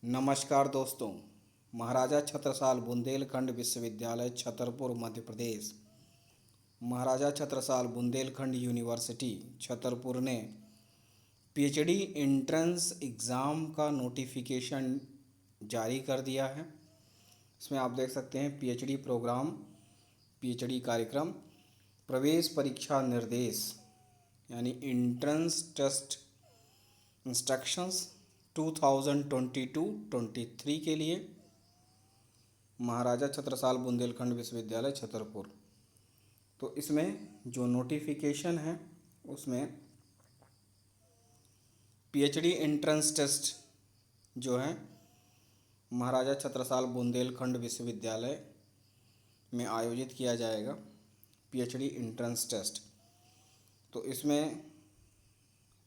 नमस्कार दोस्तों। महाराजा छत्रसाल बुंदेलखंड विश्वविद्यालय छतरपुर मध्य प्रदेश, महाराजा छत्रसाल बुंदेलखंड यूनिवर्सिटी छतरपुर ने पीएचडी एंट्रेंस एग्ज़ाम का नोटिफिकेशन जारी कर दिया है। इसमें आप देख सकते हैं पीएचडी प्रोग्राम, पीएचडी कार्यक्रम, प्रवेश परीक्षा निर्देश यानी एंट्रेंस टेस्ट इंस्ट्रक्शंस 2022-23 के लिए महाराजा छत्रसाल बुंदेलखंड विश्वविद्यालय छतरपुर। तो इसमें जो नोटिफिकेशन है उसमें पीएचडी एंट्रेंस टेस्ट जो है महाराजा छत्रसाल बुंदेलखंड विश्वविद्यालय में आयोजित किया जाएगा, पीएचडी एंट्रेंस टेस्ट। तो इसमें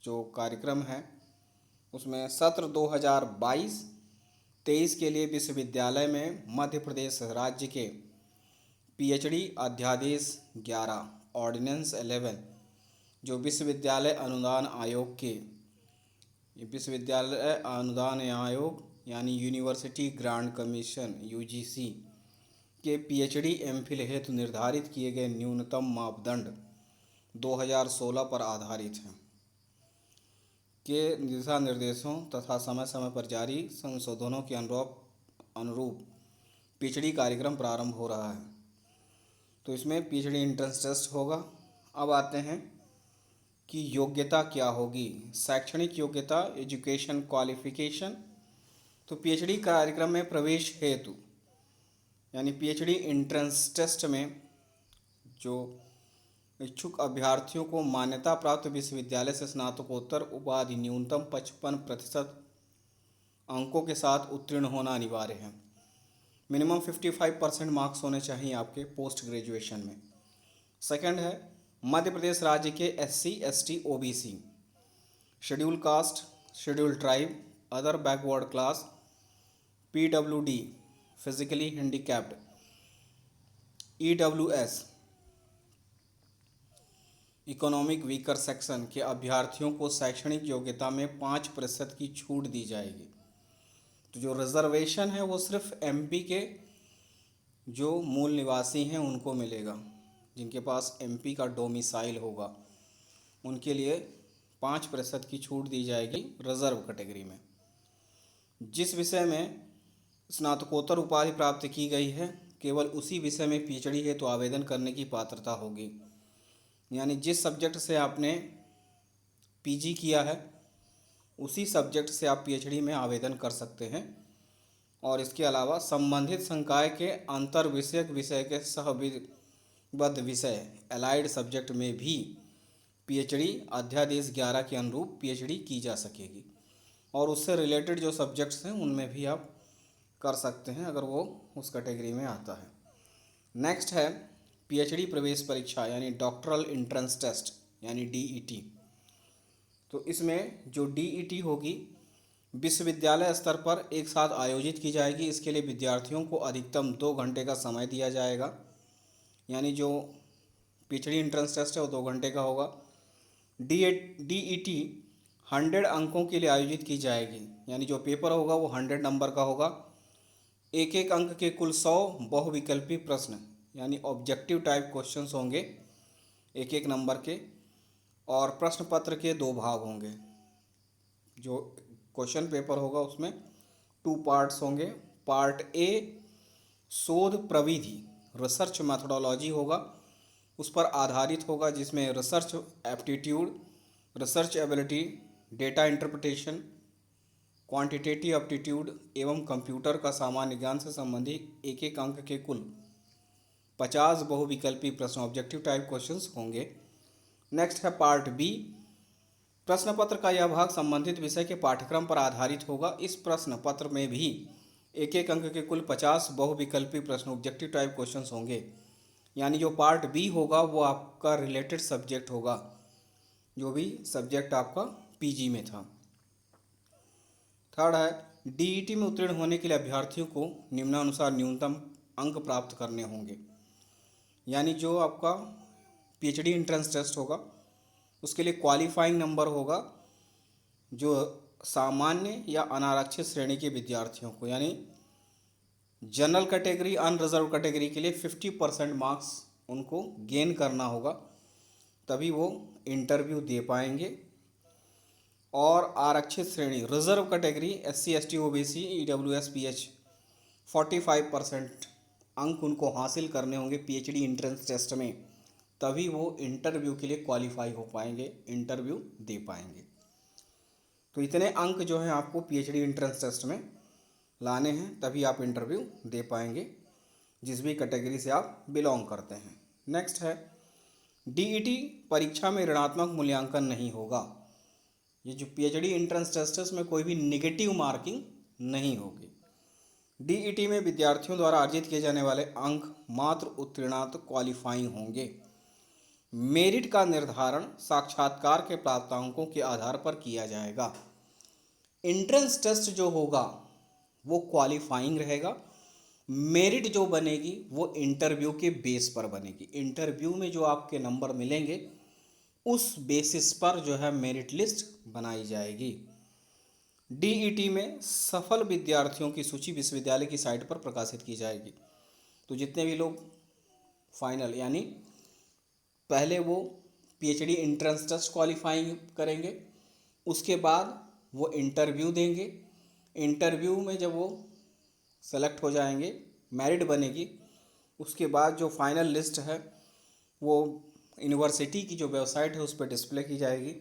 जो कार्यक्रम है उसमें सत्र 2022-23 के लिए विश्वविद्यालय में मध्य प्रदेश राज्य के पीएचडी अध्यादेश 11 ऑर्डिनेंस 11 जो विश्वविद्यालय अनुदान आयोग के विश्वविद्यालय अनुदान आयोग यानी यूनिवर्सिटी ग्रांट कमीशन यूजीसी के पीएचडी एमफिल हेतु निर्धारित किए गए न्यूनतम मापदंड 2016 पर आधारित हैं के दिशा निर्देशों तथा समय समय पर जारी संशोधनों के अनुरूप पीएचडी कार्यक्रम प्रारंभ हो रहा है। तो इसमें पीएचडी एंट्रेंस टेस्ट होगा। अब आते हैं कि योग्यता क्या होगी। शैक्षणिक योग्यता, एजुकेशन क्वालिफिकेशन। तो पीएचडी कार्यक्रम में प्रवेश हेतु यानी पीएचडी एंट्रेंस टेस्ट में जो इच्छुक अभ्यर्थियों को मान्यता प्राप्त विश्वविद्यालय से स्नातकोत्तर उपाधि न्यूनतम 55% अंकों के साथ उत्तीर्ण होना अनिवार्य है। मिनिमम 55% मार्क्स होने चाहिए आपके पोस्ट ग्रेजुएशन में। सेकंड है मध्य प्रदेश राज्य के SC, ST, OBC, schedule caste, schedule tribe, other backward class, PWD, physically handicapped, EWS, economic weaker section के अभ्यर्थियों को शैक्षणिक योग्यता में 5% की छूट दी जाएगी। तो जो रिजर्वेशन है वो सिर्फ एमपी के जो मूल निवासी हैं उनको मिलेगा। जिनके पास एमपी का डोमिसाइल होगा उनके लिए 5% की छूट दी जाएगी रिजर्व कैटेगरी में। जिस विषय में स्नातकोत्तर उपाधि प्राप्त की गई है केवल उसी विषय में पीएचडी है तो आवेदन करने की पात्रता होगी। यानी जिस सब्जेक्ट से आपने पीजी किया है उसी सब्जेक्ट से आप पीएचडी में आवेदन कर सकते हैं। और इसके अलावा संबंधित संकाय के अंतर विषयक विषय के सहविबद्ध विषय एलाइड सब्जेक्ट में भी पीएचडी अध्यादेश 11 के अनुरूप पीएचडी की जा सकेगी। और उससे रिलेटेड जो सब्जेक्ट्स हैं उनमें भी आप कर सकते हैं अगर वो उस कैटेगरी में आता है। नेक्स्ट है पीएचडी प्रवेश परीक्षा यानी डॉक्टरल एंट्रेंस टेस्ट यानी डीईटी। तो इसमें जो डीईटी होगी विश्वविद्यालय स्तर पर एक साथ आयोजित की जाएगी। इसके लिए विद्यार्थियों को अधिकतम 2 घंटे का समय दिया जाएगा। यानी जो पीएचडी एंट्रेंस टेस्ट है वो 2 घंटे का होगा। डीईटी 100 अंकों के लिए आयोजित की जाएगी। यानी जो पेपर होगा वो 100 नंबर का होगा। एक एक अंक के कुल 100 बहुविकल्पी प्रश्न यानी ऑब्जेक्टिव टाइप क्वेश्चंस होंगे एक एक नंबर के। और प्रश्न पत्र के 2 भाग होंगे। जो क्वेश्चन पेपर होगा उसमें 2 पार्ट्स होंगे। पार्ट ए शोध प्रविधि रिसर्च मेथोडोलॉजी होगा, उस पर आधारित होगा जिसमें research aptitude, research ability, data interpretation, quantitative aptitude एवं कंप्यूटर का सामान्य ज्ञान से संबंधित एक एक अंक के कुल 50 बहुविकल्पी प्रश्न ऑब्जेक्टिव टाइप क्वेश्चंस होंगे। नेक्स्ट है पार्ट बी। प्रश्न पत्र का यह भाग संबंधित विषय के पाठ्यक्रम पर आधारित होगा। इस प्रश्न पत्र में भी एक एक अंक के कुल 50 बहुविकल्पी प्रश्न ऑब्जेक्टिव टाइप क्वेश्चंस होंगे। यानी जो पार्ट बी होगा वो आपका रिलेटेड सब्जेक्ट होगा, जो भी सब्जेक्ट आपका पीजी में था। थर्ड है डीईटी में उत्तीर्ण होने के लिए अभ्यर्थियों को निम्नानुसार न्यूनतम अंक प्राप्त करने होंगे। यानी जो आपका पीएचडी एंट्रेंस टेस्ट होगा उसके लिए क्वालिफाइंग नंबर होगा जो सामान्य या अनारक्षित श्रेणी के विद्यार्थियों को, यानी जनरल कैटेगरी अनरिजर्व कैटेगरी के लिए 50% मार्क्स उनको गेन करना होगा, तभी वो इंटरव्यू दे पाएंगे। और आरक्षित श्रेणी reserve category SC ST OBC EWS PH 45% अंक उनको हासिल करने होंगे PhD एंट्रेंस टेस्ट में, तभी वो इंटरव्यू के लिए क्वालिफाई हो पाएंगे, इंटरव्यू दे पाएंगे। तो इतने अंक जो हैं आपको PhD एंट्रेंस टेस्ट में लाने हैं, तभी आप इंटरव्यू दे पाएंगे जिस भी कैटेगरी से आप बिलोंग करते हैं। नेक्स्ट है DET परीक्षा में ऋणात्मक मूल्यांकन नहीं होगा। ये जो PhD एंट्रेंस टेस्ट है इसमें कोई भी नेगेटिव मार्किंग नहीं होगी। DET में विद्यार्थियों द्वारा अर्जित किए जाने वाले अंक मात्र उत्तीर्णांत क्वालिफाइंग होंगे। मेरिट का निर्धारण साक्षात्कार के प्राप्तांकों के आधार पर किया जाएगा। एंट्रेंस टेस्ट जो होगा वो क्वालिफाइंग रहेगा, मेरिट जो बनेगी वो इंटरव्यू के बेस पर बनेगी। इंटरव्यू में जो आपके नंबर मिलेंगे उस बेसिस पर जो है मेरिट लिस्ट बनाई जाएगी। DET में सफल विद्यार्थियों की सूची विश्वविद्यालय की साइट पर प्रकाशित की जाएगी। तो जितने भी लोग फाइनल यानी पहले वो PhD एंट्रेंस टेस्ट क्वालिफाइंग करेंगे, उसके बाद वो इंटरव्यू देंगे। इंटरव्यू में जब वो सेलेक्ट हो जाएंगे, मेरिट बनेगी, उसके बाद जो फाइनल लिस्ट है वो यूनिवर्सिटी की जो वेबसाइट है उस पर डिस्प्ले की जाएगी।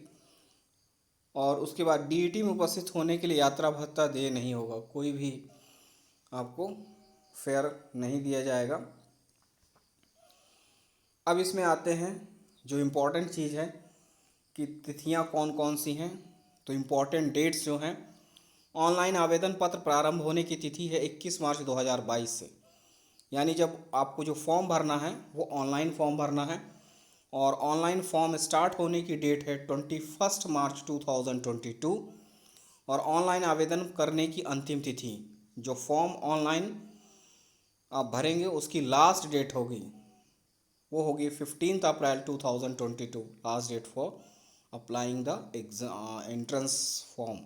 और उसके बाद DET में उपस्थित होने के लिए यात्रा भत्ता दे नहीं होगा, कोई भी आपको फेयर नहीं दिया जाएगा। अब इसमें आते हैं जो इम्पोर्टेंट चीज़ है कि तिथियां कौन कौन सी हैं। तो इम्पोर्टेंट डेट्स जो हैं, ऑनलाइन आवेदन पत्र प्रारंभ होने की तिथि है 21 मार्च 2022 से, यानी जब आपको जो फॉर्म भरना है वो ऑनलाइन फॉर्म भरना है। और ऑनलाइन फॉर्म स्टार्ट होने की डेट है 21 मार्च 2022। और ऑनलाइन आवेदन करने की अंतिम तिथि, जो फॉर्म ऑनलाइन आप भरेंगे उसकी लास्ट डेट होगी वो होगी 15 April 2022, last date for applying the entrance form.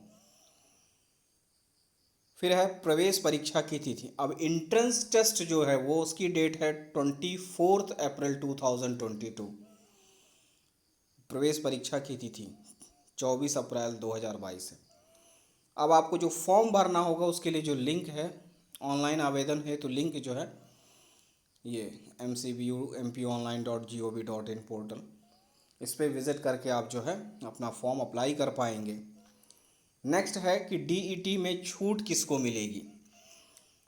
फिर है प्रवेश परीक्षा की तिथि। अब एंट्रेंस टेस्ट जो है वो उसकी डेट है 24 अप्रैल 2022। प्रवेश परीक्षा की तिथि 24 अप्रैल 2022 है। अब आपको जो फॉर्म भरना होगा उसके लिए जो लिंक है, ऑनलाइन आवेदन है, तो लिंक जो है ये mcbu.mponline.gov.in पोर्टल, इस पर विज़िट करके आप जो है अपना फॉर्म अप्लाई कर पाएंगे। नेक्स्ट है कि DET में छूट किसको मिलेगी।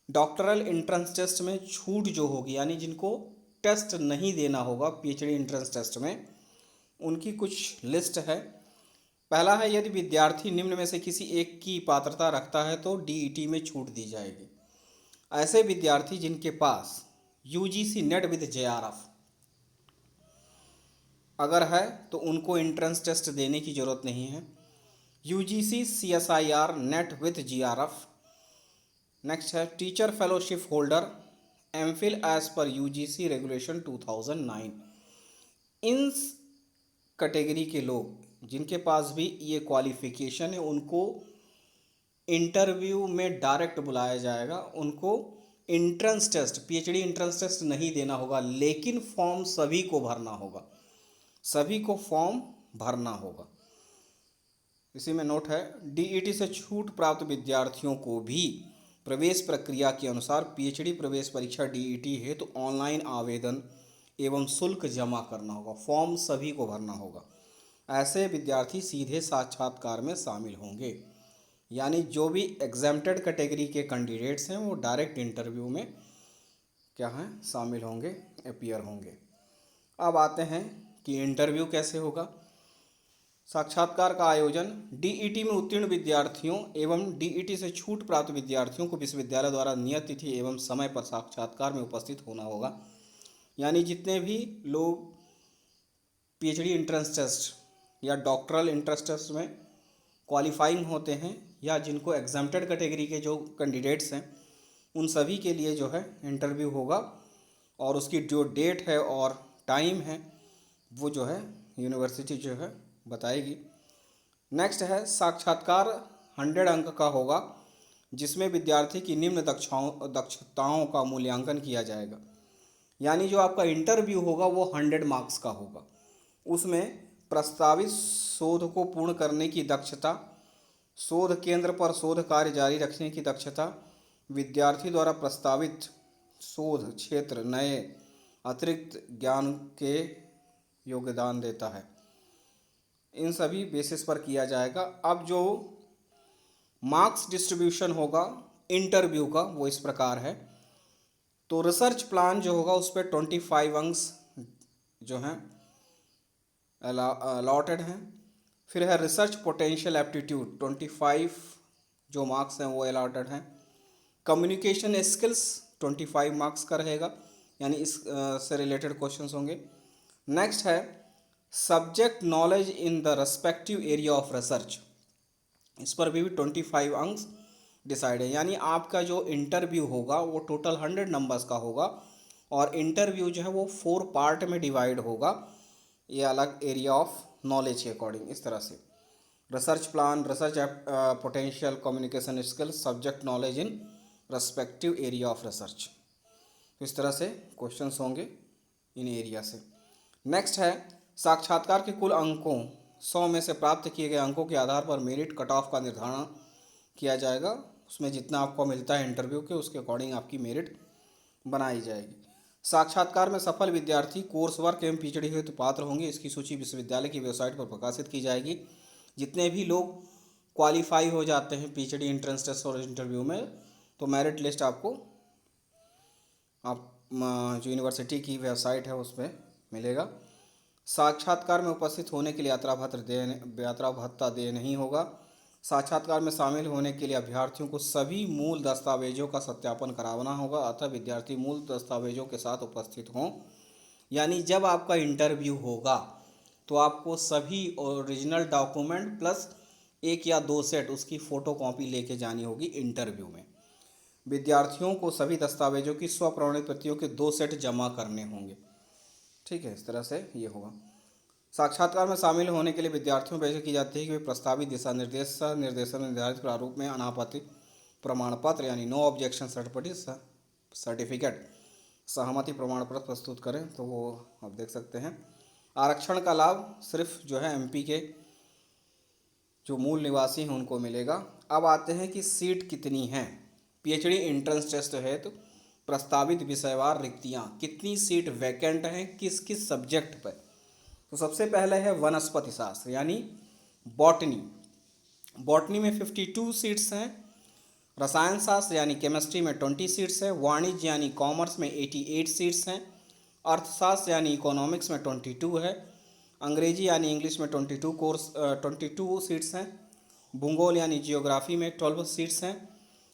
डॉक्टरल एंट्रेंस टेस्ट में छूट जो होगी, यानी जिनको टेस्ट नहीं देना होगा PhD एंट्रेंस टेस्ट में, उनकी कुछ लिस्ट है। पहला है, यदि विद्यार्थी निम्न में से किसी एक की पात्रता रखता है तो DET में छूट दी जाएगी। ऐसे विद्यार्थी जिनके पास UGC नेट विद JRF अगर है तो उनको एंट्रेंस टेस्ट देने की ज़रूरत नहीं है। UGC CSIR net with GRF। Next है teacher fellowship holder MPhil as per UGC regulation 2009। इन कैटेगरी के लोग जिनके पास भी ये क्वालिफिकेशन है उनको इंटरव्यू में डायरेक्ट बुलाया जाएगा। उनको entrance test PhD entrance test नहीं देना होगा, लेकिन फॉर्म सभी को भरना होगा, सभी को फॉर्म भरना होगा। इसी में नोट है, DET से छूट प्राप्त विद्यार्थियों को भी प्रवेश प्रक्रिया के अनुसार PhD प्रवेश परीक्षा DET है तो ऑनलाइन आवेदन एवं शुल्क जमा करना होगा, फॉर्म सभी को भरना होगा। ऐसे विद्यार्थी सीधे साक्षात्कार में शामिल होंगे, यानी जो भी एग्जाम्प्टेड कैटेगरी के कैंडिडेट्स हैं वो डायरेक्ट इंटरव्यू में क्या हैं शामिल होंगे, अपीयर होंगे। अब आते हैं कि इंटरव्यू कैसे होगा। साक्षात्कार का आयोजन DET में उत्तीर्ण विद्यार्थियों एवं DET से छूट प्राप्त विद्यार्थियों को विश्वविद्यालय द्वारा नियत तिथि एवं समय पर साक्षात्कार में उपस्थित होना होगा। यानी जितने भी लोग PhD एंट्रेंस टेस्ट या डॉक्टरल एंट्रेंस टेस्ट में क्वालिफाइंग होते हैं या जिनको एग्जाम्प्टेड कैटेगरी के जो कैंडिडेट्स हैं उन सभी के लिए जो है इंटरव्यू होगा। और उसकी जो डेट है और टाइम है वो जो है यूनिवर्सिटी जो है बताएगी। नेक्स्ट है साक्षात्कार 100 अंक का होगा, जिसमें विद्यार्थी की निम्न दक्षताओं का मूल्यांकन किया जाएगा। यानी जो आपका इंटरव्यू होगा वो 100 मार्क्स का होगा। उसमें प्रस्तावित शोध को पूर्ण करने की दक्षता, शोध केंद्र पर शोध कार्य जारी रखने की दक्षता, विद्यार्थी द्वारा प्रस्तावित शोध क्षेत्र नए अतिरिक्त ज्ञान के योगदान देता है, इन सभी बेसिस पर किया जाएगा। अब जो मार्क्स डिस्ट्रीब्यूशन होगा इंटरव्यू का वो इस प्रकार है। तो रिसर्च प्लान जो होगा उस पर 25 अंक जो हैं अलॉटेड हैं। फिर है रिसर्च पोटेंशियल एप्टीट्यूड, 25 जो मार्क्स हैं वो अलॉटेड हैं। कम्युनिकेशन स्किल्स 25 मार्क्स का रहेगा, यानी इस से रिलेटेड क्वेश्चंस होंगे। नेक्स्ट है subject knowledge in the respective area of research, इस पर भी 25 अंक डिसाइड है। यानी आपका जो इंटरव्यू होगा वो टोटल 100 नंबर्स का होगा और इंटरव्यू जो है वो 4 पार्ट में डिवाइड होगा, ये अलग एरिया ऑफ नॉलेज के अकॉर्डिंग। इस तरह से research plan, research potential, communication skills, subject knowledge in respective area of research, तो इस तरह से क्वेश्चंस होंगे इन एरिया से। नेक्स्ट है साक्षात्कार के कुल अंकों 100 में से प्राप्त किए गए अंकों के आधार पर मेरिट कट ऑफ का निर्धारण किया जाएगा। उसमें जितना आपको मिलता है इंटरव्यू के उसके अकॉर्डिंग आपकी मेरिट बनाई जाएगी। साक्षात्कार में सफल विद्यार्थी कोर्स वर्क एवं पीएचडी हेतु पात्र होंगे। इसकी सूची विश्वविद्यालय की वेबसाइट पर प्रकाशित की जाएगी। जितने भी लोग क्वालिफाई हो जाते हैं पीएचडी एंट्रेंस टेस्ट और इंटरव्यू में, तो मेरिट लिस्ट आपको जो यूनिवर्सिटी की वेबसाइट है उसमें मिलेगा। साक्षात्कार में उपस्थित होने के लिए यात्रा भत्ता देय नहीं होगा। साक्षात्कार में शामिल होने के लिए अभ्यर्थियों को सभी मूल दस्तावेजों का सत्यापन कराना होगा, अतः विद्यार्थी मूल दस्तावेजों के साथ उपस्थित हों। यानी जब आपका इंटरव्यू होगा तो आपको सभी ओरिजिनल डॉक्यूमेंट प्लस 1 या 2 सेट उसकी फ़ोटो कॉपी लेके जानी होगी इंटरव्यू में। विद्यार्थियों को सभी दस्तावेजों की स्वप्रमाणित प्रतियों के 2 सेट जमा करने होंगे। ठीक है, इस तरह से ये होगा। साक्षात्कार में शामिल होने के लिए विद्यार्थियों पर की जाती है कि वे प्रस्तावित दिशा निर्देशन में निर्धारित प्रारूप में अनापत्ति प्रमाण पत्र यानी नो ऑब्जेक्शन सर्टिफिकेट सहमति प्रमाण पत्र प्रस्तुत करें। तो वो आप देख सकते हैं। आरक्षण का लाभ सिर्फ जो है एमपी के जो मूल निवासी हैं उनको मिलेगा। अब आते हैं कि सीट कितनी हैं। पीएचडी एंट्रेंस टेस्ट है तो प्रस्तावित विषयवार रिक्तियाँ, कितनी सीट वैकेंट हैं किस किस सब्जेक्ट पर। तो सबसे पहले है वनस्पति शास्त्र यानी बॉटनी। बॉटनी में 52 सीट्स हैं। रसायन शास्त्र यानी केमिस्ट्री में 20 सीट्स है। वाणिज्य यानी कॉमर्स में 88 सीट्स हैं। अर्थशास्त्र यानी इकोनॉमिक्स में 22 है। अंग्रेजी यानी इंग्लिश में 22 सीट्स हैं। भूगोल यानी जियोग्राफी में 12 सीट्स हैं।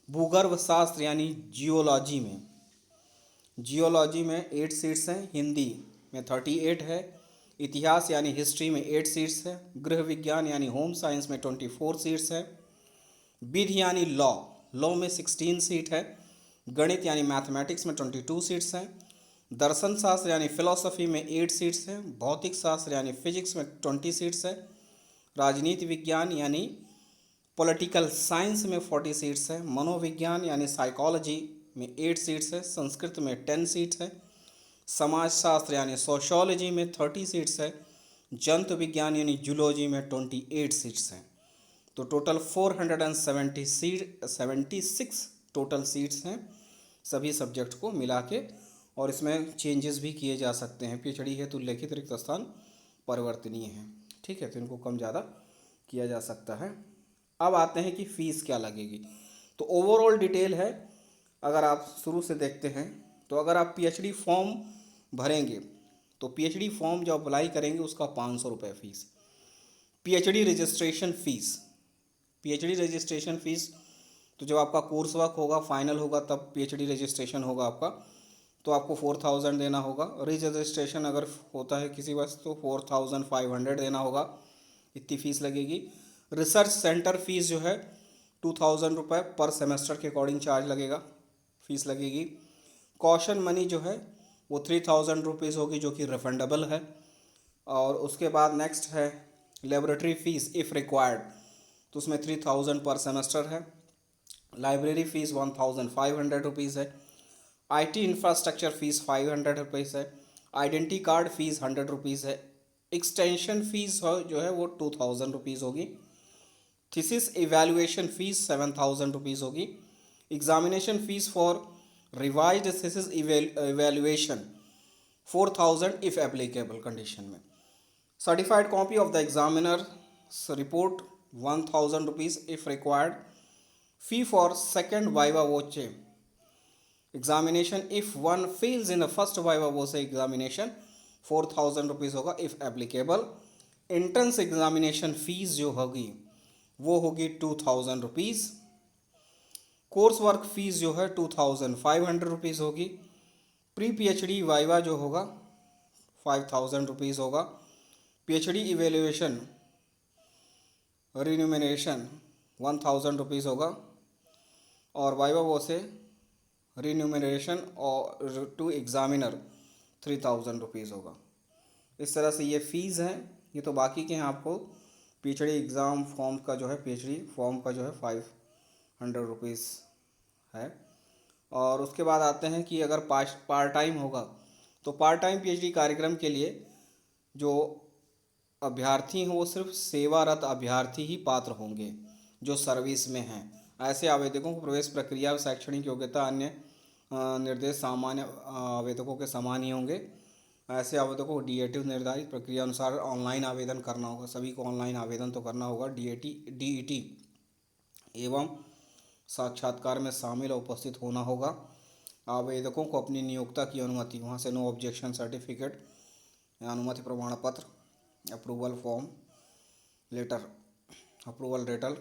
भूगर्भ शास्त्र यानी जियोलॉजी में 8 सीट्स हैं। हिंदी में 38 है। इतिहास यानी हिस्ट्री में 8 सीट्स है। गृह विज्ञान यानी होम साइंस में 24 सीट्स है। विधि यानी लॉ में 16 सीट है। गणित यानी मैथमेटिक्स में 22 सीट्स हैं। दर्शन शास्त्र यानी फिलॉसफी में 8 सीट्स हैं। भौतिक शास्त्र यानी फिजिक्स में 20 सीट्स है। राजनीति विज्ञान यानी पॉलिटिकल साइंस में 40 सीट्स है। मनोविज्ञान यानी साइकोलॉजी में 8 सीट्स है। संस्कृत में 10 सीट्स है। समाजशास्त्र यानी सोशियोलॉजी में 30 सीट्स है। जंतु विज्ञान यानी जूलॉजी में 28 सीट्स हैं। तो टोटल 476 टोटल सीट्स हैं सभी सब्जेक्ट को मिला के, और इसमें चेंजेस भी किए जा सकते हैं। पीएचडी हेतु लिखित रिक्त स्थान परिवर्तनीय हैं। ठीक है, तो इनको कम ज़्यादा किया जा सकता है। अब आते हैं कि फ़ीस क्या लगेगी। तो ओवरऑल डिटेल है, अगर आप शुरू से देखते हैं तो अगर आप पीएचडी फॉर्म भरेंगे तो पीएचडी फॉर्म जो अप्लाई करेंगे उसका 500 रुपये फ़ीस। पीएचडी रजिस्ट्रेशन फ़ीस तो जब आपका कोर्स वर्क होगा, फाइनल होगा, तब पीएचडी रजिस्ट्रेशन होगा आपका, तो आपको 4000 देना होगा। रजिस्ट्रेशन अगर होता है किसी वक्त तो 4500 देना होगा, इतनी फ़ीस लगेगी। रिसर्च सेंटर फ़ीस जो है 2000 रुपये पर सेमेस्टर के अकॉर्डिंग चार्ज लगेगा, फ़ीस लगेगी। कॉशन मनी जो है वो 3000 रुपीज़ होगी जो कि रिफंडेबल है। और उसके बाद नेक्स्ट है लेबोरेटरी फ़ीस इफ़ रिक्वायर्ड, तो उसमें 3000 पर सेमेस्टर है। लाइब्रेरी फ़ीस 1500 रुपीज़ है। IT इंफ्रास्ट्रक्चर फ़ीस 500 रुपीज़ है। आइडेंटी कार्ड फ़ीस 100 रुपीज़ है। एक्सटेंशन फ़ीस जो है वो 2000 रुपीज़ होगी। थीसिस इवैल्यूएशन फ़ीस 7000 रुपीज़ होगी। Examination fees for revised thesis evaluation 4000 if applicable condition में। Certified copy of the examiner report 1000 rupees if required. Fee for second viva voce examination if one fails in the first viva voce examination 4000 rupees होगा if applicable. Entrance examination fees जो होगी वो होगी 2000 rupees. Course work fees जो है 2500 rupees होगी। Pre PhD viva जो होगा 5000 रुपीज़ होगा। PhD इवेल्युएशन रिन्यूमरेशन 1000 रुपीज़ होगा और वाइवा वो से रिन्यूमरेशन और टू एग्ज़ामिनर 3000 रुपीज़ होगा। इस तरह से ये फ़ीस है। ये तो बाकी के हैं आपको PhD एग्ज़ाम फॉर्म का जो है PhD फॉर्म का जो है 500 रुपीज़ है। और उसके बाद आते हैं कि अगर पार्ट टाइम होगा तो पार्ट टाइम PhD कार्यक्रम के लिए जो अभ्यर्थी हैं वो सिर्फ सेवारत अभ्यर्थी ही पात्र होंगे जो सर्विस में हैं। ऐसे आवेदकों को प्रवेश प्रक्रिया व शैक्षणिक योग्यता अन्य निर्देश सामान्य आवेदकों के समान ही होंगे। ऐसे आवेदकों को DAT निर्धारित प्रक्रिया अनुसार ऑनलाइन आवेदन करना होगा। सभी को ऑनलाइन आवेदन तो करना होगा। DET एवं साक्षात्कार में शामिल और उपस्थित होना होगा। आवेदकों को अपनी नियोक्ता की अनुमति वहाँ से नो ऑब्जेक्शन सर्टिफिकेट या अनुमति प्रमाण पत्र approval form letter approval letter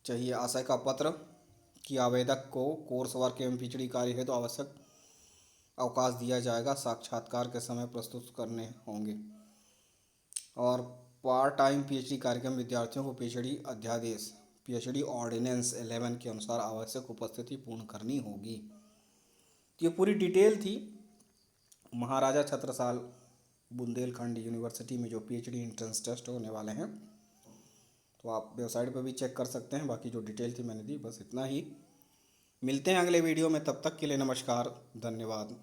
चाहिए। आशय का पत्र कि आवेदक को कोर्स वर्क एवं PhD कार्य हेतु आवश्यक अवकाश दिया जाएगा। साक्षात्कार के समय प्रस्तुत करने होंगे। और पार्ट टाइम PhD कार्यक्रम विद्यार्थियों को PhD अध्यादेश PhD ऑर्डिनेंस 11 के अनुसार आवश्यक उपस्थिति पूर्ण करनी होगी। ये पूरी डिटेल थी महाराजा छत्रसाल बुंदेलखंड यूनिवर्सिटी में जो PhD एंट्रेंस टेस्ट होने वाले हैं। तो आप वेबसाइट पर भी चेक कर सकते हैं। बाकी जो डिटेल थी मैंने दी, बस इतना ही। मिलते हैं अगले वीडियो में, तब तक के लिए नमस्कार, धन्यवाद।